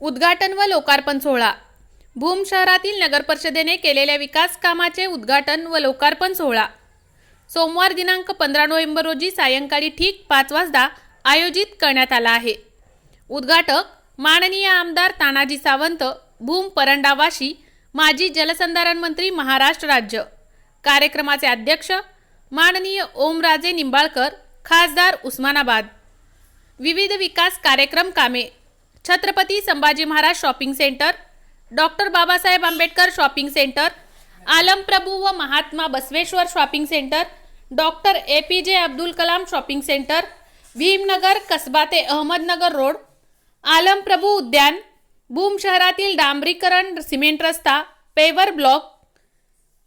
उद्घाटन व लोकार्पण सोहळा. भूम शहरातील नगरपरिषदेने केलेल्या विकास कामाचे उद्घाटन व लोकार्पण सोहळा सोमवार दिनांक 15 नोव्हेंबर रोजी सायंकाळी ठीक 5 वाजता आयोजित करण्यात आला आहे. उद्घाटक माननीय आमदार तानाजी सावंत, भूम परंडा वाशी, माजी जलसंधारण मंत्री महाराष्ट्र राज्य. कार्यक्रमाचे अध्यक्ष माननीय ओमराजे निंबाळकर, खासदार उस्मानाबाद. विविध विकास कार्यक्रम कामे: Chhatrapati Sambhaji Maharaj shopping centre, doctor Babasaheb Ambedkar shopping centre, Alamprabhu व Mahatma Basaveshwar shopping centre, doctor APJ Abdul Kalam shopping centre, Bhimnagar Kasba ते अहमदनगर रोड, आलमप्रभू उद्यान, भूम शहरातील डांबरीकरण, सिमेंट रस्ता, paver block,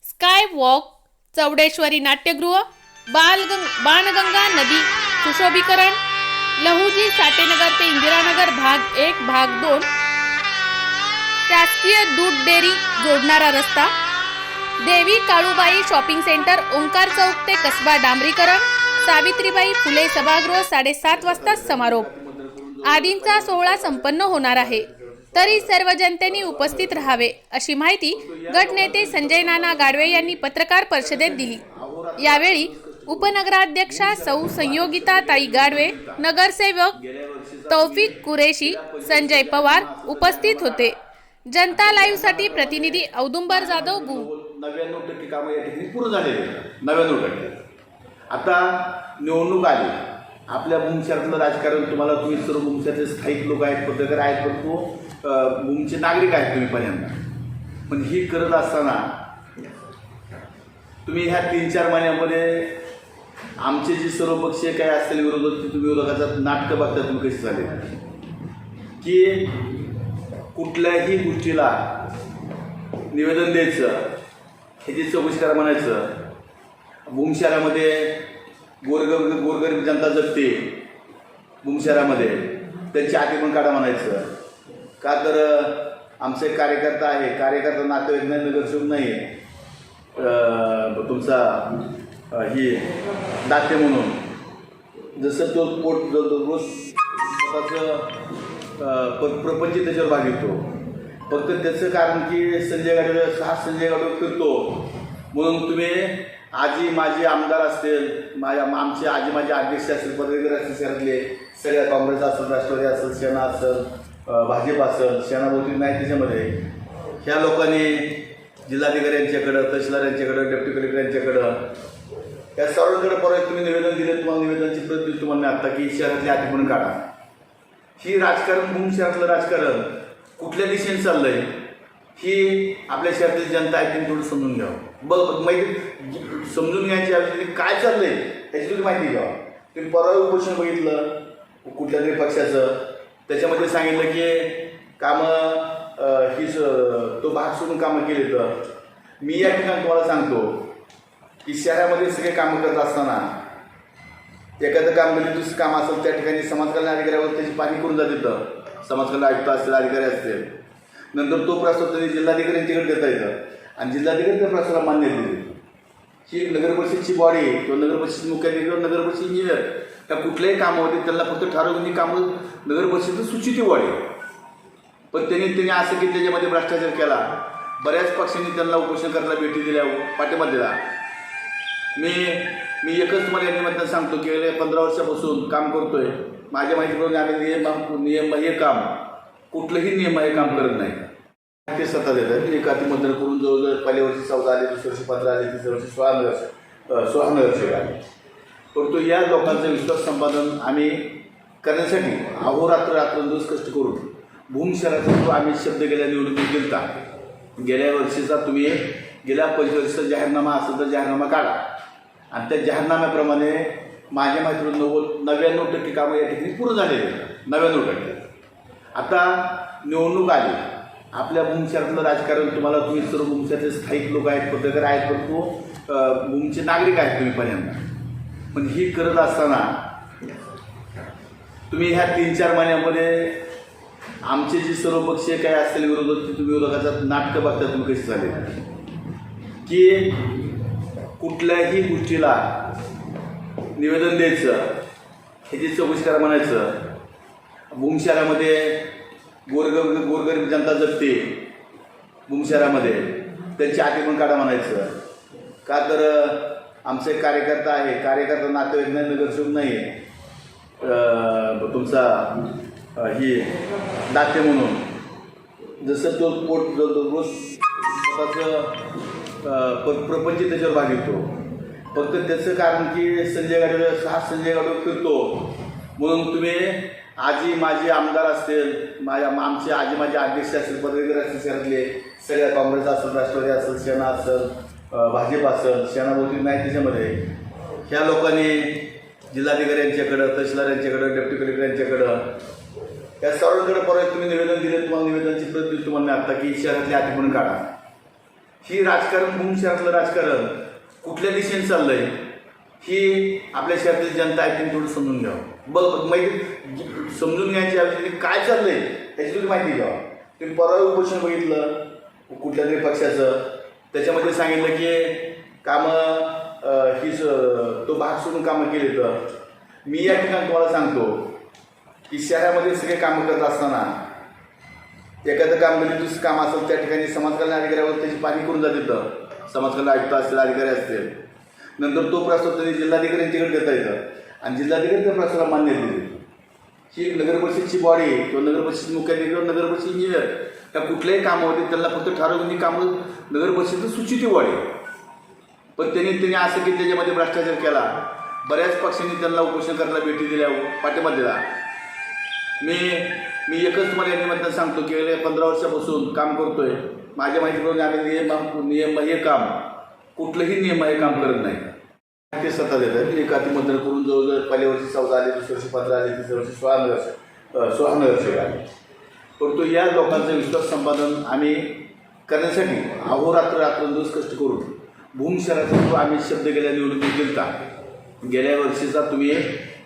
sky walk, Chaudeshwari नाट्यगृह, बाणगंगा नदी सुशोभीकरण, लहुजी साठेनगर ते इंदिरानगर भाग 1 भाग 2, शासकीय दूध डेअरी जोडणारा रस्ता, देवी काळूबाई शॉपिंग सेंटर, ओंकार चौक ते कसबा डांबरीकरण, सावित्रीबाई फुले सभागृह 7:30 वाजता समारोप आदींचा सोहळा संपन्न होणार आहे. तरी सर्व जनतेने उपस्थित राहावे अशी माहिती गटनेते संजय नाना गाडवे यांनी पत्रकार परिषदेत दिली. यावेळी उपनगराध्यक्षा सौ संयोगिता ताई गाडवे, नगरसेवक तौफिक कुरेशी, संजय पवार उपस्थित होते. जनता लाईव्ह साठी प्रतिनिधी औदुंबर जाधव, भूम. 99% कामं या ठिकाणी पूर्ण झालेली आहेत. 99%. आता निवडणूक आली. आपल्या भूम शहरातलं राजकारण तुम्ही सर्व भूम शहरातले स्थायिक लोक आहेत, पत्रकार आहेत, परंतु भूमचे नागरिक आहेत तुम्ही पहिल्यांदा. पण ही करत असताना तुम्ही ह्या 3-4 महिन्यामध्ये आमचे जे सर्व पक्षीय काय असतील विरोधक, ते तुम्ही विरोधकाचं नाटकं बघता तुम्ही कशी झाले की कुठल्याही गोष्टीला निवेदन द्यायचं, ह्याची चौकशी करा म्हणायचं. भूम शहरामध्ये गोरगरीब जनता जगते. भूम शहरामध्ये त्यांची आधी पण काढा म्हणायचं. का तर आमचा एक कार्यकर्ता आहे, कार्यकर्ता नातेवाईक नाही, नगरसेवक नाही, तुमचा ही दाते म्हणून. जसं तो पोट रोज स्वतःचं प्रपंच त्याच्यावर भागितो. फक्त त्याचं कारण की संजय गाडवे फिरतो म्हणून तुम्ही आजी माझे आमदार असतील, आमचे आजी माझे अध्यक्ष असतील, पदवीधर असतील, शहरातले सगळ्या काँग्रेस असेल, राष्ट्रवादी असेल, सेना असेल, भाजप असेल, सेना बहुतेक नाही त्याच्यामध्ये. ह्या लोकांनी जिल्हाधिकारी यांच्याकडं, तहसीलदार यांच्याकडं, डेप्टी कलेक्टर यांच्याकडं, या सर्वांकडे परत तुम्ही निवेदन दिले. तुम्हाला निवेदनाची प्रत दिली तुम्हाला आता की शहरातली आठवण काढा. ही राजकारण, भूम शहरातलं राजकारण कुठल्या दिशेने चाललंय ही आपल्या शहरातली जनता आहे, तुम्ही थोडं समजून घ्यावं. माहिती समजून घ्यायची ऐवजी काय चाललंय याची तुम्ही माहिती घ्यावा. तुम्ही परवा उपोषण बघितलं कुठल्या तरी पक्षाचं, त्याच्यामध्ये सांगितलं की कामं ही तो भाग सोडून कामं केली. तर मी या ठिकाणी तुम्हाला सांगतो की शहरामध्ये सगळे कामं करत असताना एखादं काम म्हणजे दुसरं काम असेल त्या ठिकाणी समाजकल्याण अधिकाऱ्यावर त्याची पाहणी करून जाते. तर समाजकल्याण आयुक्त असतील, अधिकारी असतील, नंतर तो प्रस्ताव त्यांनी जिल्हाधिकाऱ्यांच्याकडे देता येतं आणि जिल्हाधिकारी त्या प्रस्तावाला मान्य दिली. ही नगरपरिषदची बॉडी किंवा नगरपरिषद मुख्याधिकारी किंवा नगरपरिषद इंजिनियर त्या कुठल्याही कामावरती त्यांना फक्त ठरवून कामं नगरपरिषद सूचित बॉडी. पण त्यांनी असं की त्याच्यामध्ये भ्रष्टाचार केला. बऱ्याच पक्षांनी त्यांना उपोषण करायला भेटी दिल्या, पाठिंबा दिला. मी एकच तुम्हाला या निमित्तानं सांगतो की गेल्या 15 वर्षापासून काम करतोय. माझ्या माहितीप्रमाणे आम्ही नियम हे काम कुठलंही नियम हे काम करत नाही. ते सत्ता देतात. एक अतिमंत्रण करून जवळजवळ पहिल्या वर्षी 14 आले, दुसऱ्या वर्षी 15 आले, तिसऱ्या वर्षी 16 नगरसेवक आले. परंतु या लोकांचं विश्वास संपादन आम्ही करण्यासाठी अहोरात्र रात्रंदिवस कष्ट करून भूम शहराचा जो आम्ही शब्द गेल्या निवडणुकीत दिलता, गेल्या वर्षीचा तुम्ही गेल्या 25 वर्षाचा जाहीरनामा असेल तर जाहीरनामा काढा आणि त्या जाहीरनाम्याप्रमाणे माझ्या माहितीवर 99% कामं या ठिकाणी पूर्ण झालेली आहेत. 99%. आता निवडणूक आली. आपल्या भूम शहरातलं राजकारण तुम्ही सर्व भूम शहरातले स्थायिक लोक आहेत, पत्रकार आहेत, परंतु भूमचे नागरिक आहेत तुम्ही पहिल्यांदा. पण ही करत असताना तुम्ही ह्या 3-4 महिन्यामध्ये आमचे जे सर्व पक्षीय काय असतील विरोधक, ते तुम्ही विरोधकाचं नाटकं बघता तुम्ही कशी झाले की कुठल्याही गोष्टीला निवेदन द्यायचं, ह्याची चौकशी करा म्हणायचं. भूम शहरामध्ये गोरगरीब जनता जगते भूम शहरामध्ये, त्यांची अतिक्रमण काढा म्हणायचं. का तर आमचा एक कार्यकर्ता आहे, कार्यकर्ता नातेवाईक नाही, नगरसेवक नाही आहे, तुमचा ही दाते म्हणून. जसं तो पोट रोज स्वतःचं प्रपंच त्याच्यावर भागवतो. फक्त त्याचं कारण की संजय गाडीवर फिरतो म्हणून तुम्ही आजी माझे आमदार असतील, आमचे आजी माझे अध्यक्ष असतील, पदवीधर असतील शहरातले सगळ्या, काँग्रेस असेल, राष्ट्रवादी असेल, सेना असेल, भाजप असेल, सेनाभोवती नाही त्याच्यामध्ये. ह्या लोकांनी जिल्हाधिकारी यांच्याकडं, तहसीलदार यांच्याकडं, डेप्टी कलेक्टर यांच्याकडं, या सर्वांकडे परत तुम्ही निवेदन दिले. तुम्हाला निवेदनाची प्रत दिली तुम्हाला आता की शहरातले अतिक्रमण काढा. ही राजकारण, भूम शहरातलं राजकारण कुठल्या दिशेने चाललंय ही आपल्या शहरातली जनता आहे त्यांनी थोडं समजून घ्यावं. माहिती समजून घ्यायची ऐवजी काय चाललंय त्याची तुम्ही माहिती घ्यावा. तुम्ही परवा उपोषण बघितलं कुठल्या तरी पक्षाचं, त्याच्यामध्ये सांगितलं की कामं ही तो भाग सोडून कामं केली. तर मी या ठिकाणी तुम्हाला सांगतो की शहरामध्ये सगळे कामं करत असताना एखादं काम म्हणजे दुसरं काम असेल त्या ठिकाणी समाजकल्याण अधिकाऱ्यावर त्याची पाणी करून जाते. तर समाजकल्याण आयुक्त असतील, अधिकारी असतील, नंतर तो प्रस्ताव त्यांनी जिल्हाधिकारी यांच्याकडे देता येतं आणि जिल्हाधिकारी त्या प्रस्तावाला मान्यता दिली. ही नगरपरिषदची बॉडी किंवा नगरपरिषद मुख्याधिकारी किंवा नगरपरिषद इंजिनियर त्या कुठल्याही कामावरती त्यांना फक्त ठरवून ही कामं नगरपरिषद सूचित बॉडी. पण त्यांनी असं की त्याच्यामध्ये भ्रष्टाचार केला. बऱ्याच पक्षांनी त्यांना उपोषण करायला भेटी दिल्या, पाठिंबा दिला. मी एकच तुम्हाला या निमित्तानं सांगतो की गेल्या 15 वर्षापासून काम करतोय. माझ्या माहितीप्रमाणे आम्ही नियम हे काम कुठलंही नियम हे काम करत नाही. ते सत्ता देतात. एक अतिमंत्रण करून जवळजवळ पहिल्या वर्षी 14 आले, दुसऱ्या वर्षी 15 आले, तिसऱ्या वर्षी 16 नगरसेवक आले. परंतु या लोकांचं विश्वास संपादन आम्ही करण्यासाठी अहोरात्र रात्रंदिवस कष्ट करून भूम शहराचा जो आम्ही शब्द गेल्या निवडणुकीत दिलता, गेल्या वर्षीचा तुम्ही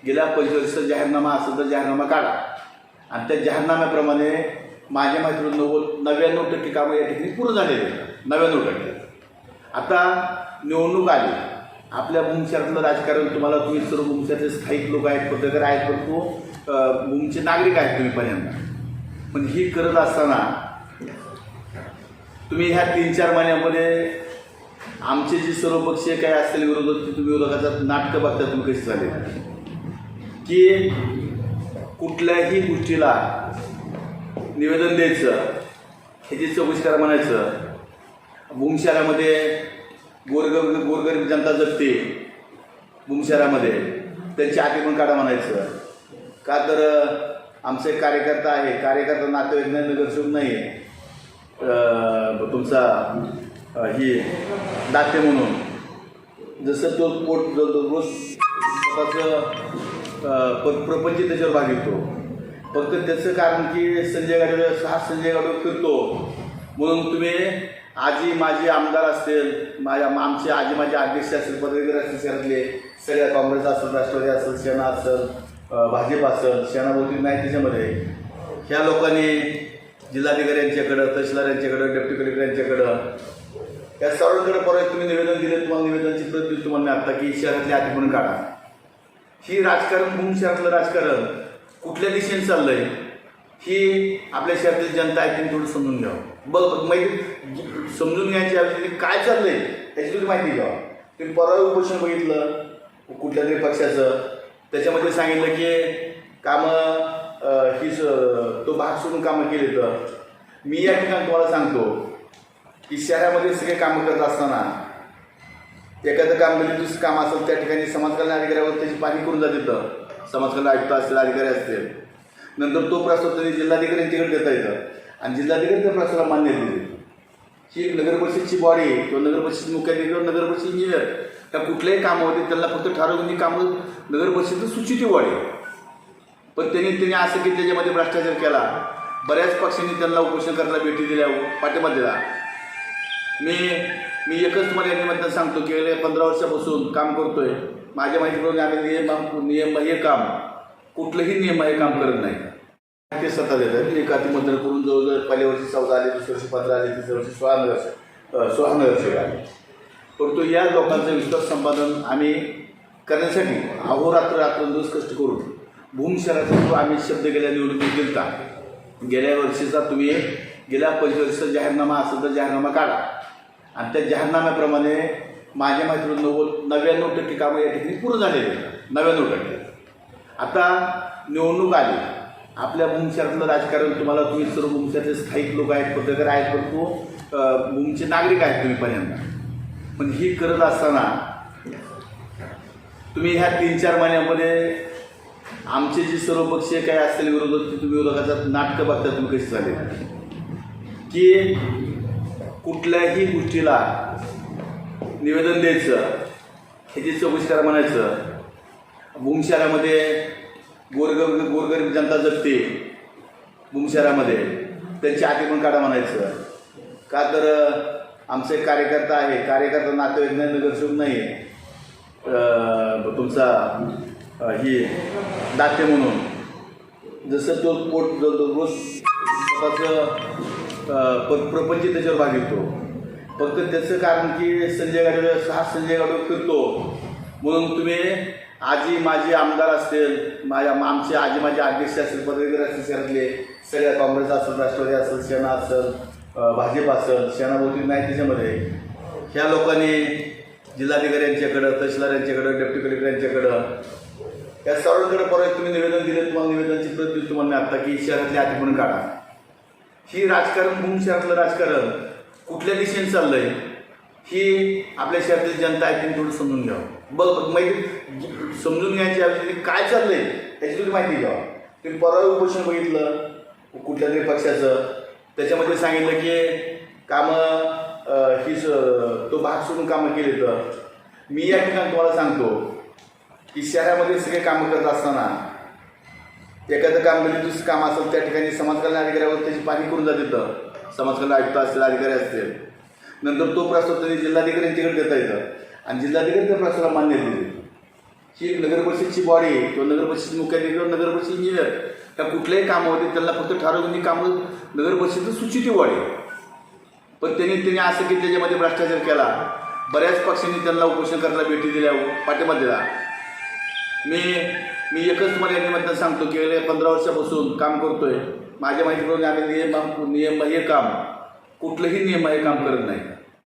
गेल्या 25 वर्षाचा जाहीरनामा असेल तर जाहीरनामा काढा आणि त्या जाहीरनाम्याप्रमाणे माझ्या माहितीवर 99% कामं या ठिकाणी पूर्ण झालेली आहेत. 99%. आता निवडणूक आली. आपल्या भूम शहरातलं राजकारण तुम्ही सर्व भूम शहरातले स्थायिक लोक आहेत, पत्रकार आहेत, परंतु भूमचे नागरिक आहेत तुम्ही पहिल्यांदा. पण ही करत असताना तुम्ही ह्या 3-4 महिन्यामध्ये आमचे जे सर्व पक्षीय काय असतील विरोधक ते तुम्ही विरोधकाचं नाटकं बघता तुम्ही कशी झाले की कुठल्याही गोष्टीला निवेदन द्यायचं, ह्याची चौकशी करा म्हणायचं. भूम शहरामध्ये गोरगरीब जनता जगते भूम शहरामध्ये, त्यांची अतिक्रमण काढा म्हणायचं. का तर आमचा एक कार्यकर्ता आहे, कार्यकर्ता नातेवाईक नाही, नगरसेवक नाही आहे, तुमचा ही दाते म्हणून. जसं तो पोट रोज स्वतःचं प्रपंच त्याच्यावर भागवतो. फक्त त्याचं कारण की संजय गाडीवर फिरतो म्हणून तुम्ही आजी माझे आमदार असतील, आमचे आजी माझे अध्यक्ष असतील, पदवीधर असतील शहरातले सगळ्या, काँग्रेस असेल, राष्ट्रवादी असेल, सेना असेल, भाजप असेल, सेनाभोवती नाही त्याच्यामध्ये. ह्या लोकांनी जिल्हाधिकारी यांच्याकडं, तहसीलदार यांच्याकडं, डेप्टी कलेक्टर यांच्याकडं, या सर्वांकडे परत तुम्ही निवेदन दिले. तुम्हाला निवेदनाची प्रत दिली तुम्हाला आता की शहरातले अतिक्रमण काढा. ही राजकारण, भूम शहरातलं राजकारण कुठल्या दिशेने चाललंय ही आपल्या शहरातली जनता आहे त्यांनी थोडं समजून घ्यावं. माहिती समजून घ्यायची ऐवजी काय चाललंय त्याची तुम्ही माहिती घ्यावा. तुम्ही परवा उपोषण बघितलं कुठल्या तरी पक्षाचं, त्याच्यामध्ये सांगितलं की कामं ही तो भाग सोडून कामं केली. तर मी या ठिकाणी तुम्हाला सांगतो की शहरामध्ये सगळे कामं करत असताना एखादं काम म्हणजे दुसरं काम असेल त्या ठिकाणी समाजकल्याण अधिकाऱ्यावर त्याची पाणी करून जाते. तर समाजकल्याण आयुक्त असतील, अधिकारी असतील, नंतर तो प्रस्ताव त्यांनी जिल्हाधिकारी यांच्याकडे देता येतं आणि जिल्हाधिकारी त्या प्रस्तावाला मान्यता दिली. ही नगरपरिषदची बॉडी किंवा नगरपरिषद मुख्याधिकारी किंवा नगरपरिषद इंजिनियर त्या कुठल्याही कामावरती त्यांना फक्त ठरवून ही कामं नगरपरिषद सूचित बॉडी. पण त्यांनी असं की त्याच्यामध्ये भ्रष्टाचार केला. बऱ्याच पक्षांनी त्यांना उपोषण करायला भेटी दिल्या, पाठिंबा दिला. मी एकच तुम्हाला या निमित्तानं सांगतो की गेल्या 15 वर्षापासून काम करतोय. माझ्या माहितीप्रमाणे आम्ही नियम हे काम कुठलंही नियम हे काम करत नाही. ते सत्ता देतात. एक अतिमंत्रण करून जवळजवळ पहिल्या वर्षी 14 आले, दुसऱ्या वर्षी 15 आले, तिसऱ्या वर्षी 16 नगरसेवक आले. परंतु या लोकांचं विश्वास संपादन आम्ही करण्यासाठी अहोरात्र रात्रंदिवस कष्ट करून भूम शहराचा जो आम्ही शब्द गेल्या निवडणुकीत दिलता, गेल्या वर्षीचा तुम्ही गेल्या 25 वर्षाचा जाहीरनामा असेल तर जाहीरनामा काढा आणि त्या जाहीरनाम्याप्रमाणे माझ्या माहितीवर 99% कामं या ठिकाणी पूर्ण झालेली आहेत. 99%. आता निवडणूक आली, आपल्या भूमशहरातलं राजकारण तुम्हाला, तुम्ही सर्व भूमशहरातले स्थायिक लोक आहेत, पत्रकार आहेत, परंतु भूमचे नागरिक आहेत तुम्ही पहिल्यांदा. पण ही करत असताना तुम्ही ह्या 3-4 महिन्यामध्ये आमचे जे सर्व पक्षीय काय असतील विरोधक, ते तुम्ही विरोधकाचं नाटकं बघता तुम्ही कशी झाले की कुठल्याही गोष्टीला निवेदन द्यायचं, ह्याची चौकशी करा म्हणायचं. भूमशहरामध्ये गोरगरीब जनता जगते भूमशहरामध्ये, त्यांची अटी पण काढा म्हणायचं. का तर आमचा एक कार्यकर्ता आहे, कार्यकर्ता नातेवाईक नाही, नगरसेवक नाही, तुमचा ही दाते म्हणून, जसं तो पोट रोज स्वतःचं प्रपंच त्याच्यावर भागितो. फक्त त्याचं कारण की संजय गाडीवर फिरतो म्हणून तुम्ही आजी माझे आमदार असतील, आमचे आजी माझे अध्यक्ष असतील, पदवीधर असतील, शहरातले सगळ्या काँग्रेस असेल, राष्ट्रवादी असेल, सेना असेल, भाजप असेल, सेनाभोवती नाही त्याच्यामध्ये ह्या लोकांनी जिल्हाधिकाऱ्यांच्याकडं, तहसीलदार यांच्याकडं, डेप्टी कलेक्टर यांच्याकडं, या सर्वांकडे परत तुम्ही निवेदन दिले. तुम्हाला निवेदनाची प्रत दिली तुम्हाला आता की शहरातली अटी म्हणून काढा. ही राजकारण, भूमशहरातलं राजकारण कुठल्या दिशेने चाललं आहे ही आपल्या शहरातली जनता आहे, त्यांनी थोडं समजून घ्यावं. माहिती समजून घ्यायची ऐवजी काय चाललं आहे त्याची तुम्ही माहिती घ्यावा. तुम्ही परवा उपोषण बघितलं कुठल्या तरी पक्षाचं, त्याच्यामध्ये सांगितलं की कामं तो भाग सोडून कामं केली. तर मी या ठिकाणी तुम्हाला सांगतो की शहरामध्ये सगळे कामं करत असताना एखादं काम म्हणजे दुसरं काम असेल त्या ठिकाणी समाजकल्याण अधिकाऱ्यावर त्याची पाणी करून जाते. तर समाजकल्याण आयुक्त असतील, अधिकारी असतील, नंतर तो प्रस्ताव त्यांनी जिल्हाधिकाऱ्यांच्याकडे देता येतं आणि जिल्हाधिकारी त्या प्रस्तावाला मान्यता दिली. ही नगरपरिषदची बॉडी किंवा नगरपरिषद मुख्याधिकारी किंवा नगरपरिषद इंजिनियर त्या कुठल्याही कामं होते त्यांना फक्त ठरवून कामं नगरपरिषद सूचित बॉडी. पण त्यांनी असं की त्याच्यामध्ये भ्रष्टाचार केला. बऱ्याच पक्षांनी त्यांना उपोषण करायला भेटी दिल्या, पाठिंबा दिला. मी एकच तुम्हाला या निमित्तानं सांगतो की गेल्या 15 वर्षापासून काम करतोय. माझ्या माहितीप्रमाणे आम्ही नियम हे काम कुठलंही नियम हे काम करत नाही.